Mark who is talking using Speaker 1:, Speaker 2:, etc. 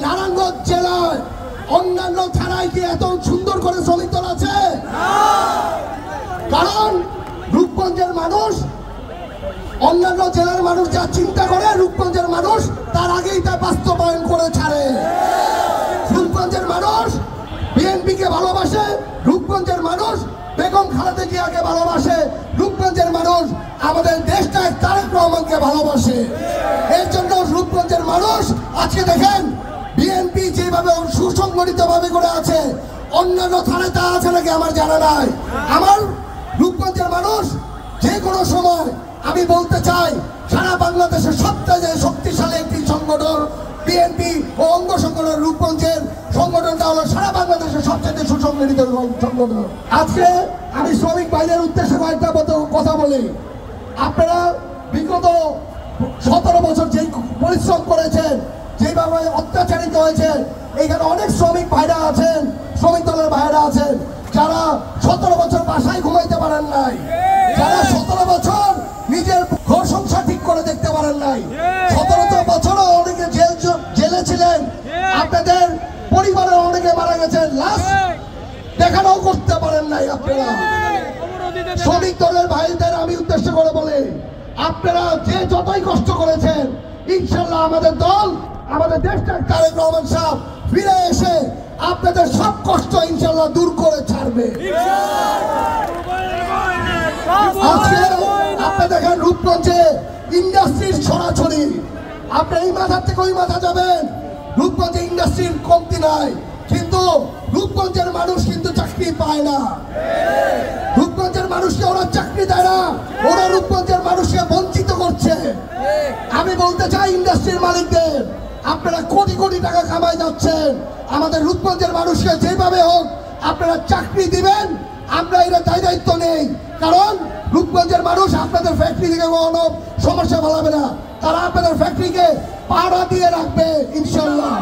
Speaker 1: নারায়ণগঞ্জ জেলায় অন্যান্য থানায় কি এত সুন্দর করে শ্রমিক দল আছে? কারণ রূপগঞ্জের মানুষ, অন্যান্য জেলার মানুষ যা চিন্তা করে রূপগঞ্জের মানুষ তার আগেই তা বাস্তবায়ন করে ছাড়ে। রূপগঞ্জের মানুষ বিএনপিকে ভালোবাসে, রূপগঞ্জের মানুষ বেগম খালেদা জিয়াকে ভালোবাসে, রূপগঞ্জের মানুষ আমাদের দেশটায় তারেক রহমানকে ভালোবাসে। এর জন্য রূপগঞ্জের মানুষ আজকে দেখেন বিএনপি যেভাবে সুসংগঠিত ভাবে করে আছে, অন্যান্য থানায় তা আছে নাকি আমার জানা নাই। আমার রূপগঞ্জের মানুষ যে কোনো সময়, আমি বলতে চাই সারা বাংলাদেশের সবচেয়ে শক্তিশালী একটি সংগঠন বিএনপি ও অঙ্গ সংগঠন রূপগঞ্জের সংগঠনটা হলো সারা বাংলাদেশের সবচেয়ে সুসংগঠিত সংগঠন। আজকে আমি শ্রমিক ভাইদের উদ্দেশ্যে কয়েকটা কথা বলি। আপনারা বিগত 17 বছর যে পরিশ্রম করেছেন, যেভাবে অত্যাচারিত হয়েছেন, এখানে অনেক শ্রমিক ভাইরা আছেন, শ্রমিক দলের ভাইরা আছেন যারা 17 বছর বাসায় ঘুমাইতে পারেন নাই, যারা 17 বছর নিজের ঘর সংসার ঠিক করে দেখতে পারেন নাই, 17 বছরও অনেকে জেলে ছিলেন, আপনাদের পরিবারের অনেকে মারা গেছেন, লাশ দেখানোও করতে পারেন নাই। আপনারা শ্রমিক দলের ভাইদের আমি উদ্দেশ্য করে বলি, আপনারা যে যতই কষ্ট করেছেন, ইনশাল্লাহ আমাদের দল, আমাদের দেশটা তারেক রহমান সাহেব ফিরে এসে আপনাদের সব কষ্ট ইনশাল্লাহ দূর করে ছাড়বে। আজকে আপনি দেখেন রূপগঞ্জে ইন্ডাস্ট্রির ছড়াছড়ি, আপনি এই মাথা থেকে ওই মাথা যাবেন, রূপগঞ্জে ইন্ডাস্ট্রির কমতি নাই, কিন্তু রূপগঞ্জের মানুষ কিন্তু চাকরি পায় না। রূপগঞ্জের মানুষকে ওরা চাকরি দেয় না, ওরা রূপগঞ্জের মানুষকে বঞ্চিত করছে। আমি বলতে চাই ইন্ডাস্ট্রির মালিকদের, আপনারা কোটি কোটি টাকা কামাই যাচ্ছেন, আমাদের রূপগঞ্জের মানুষকে যেভাবে হোক আপনারা চাকরি দিবেন, আমরা এটা দায়িত্ব নেই। কারণ রূপগঞ্জের মানুষ আপনাদের ফ্যাক্টরি থেকে কোনো সমস্যা ফেলাবে না, তারা আপনাদের ফ্যাক্টরিকে পাহারা দিয়ে রাখবে ইনশাল্লাহ।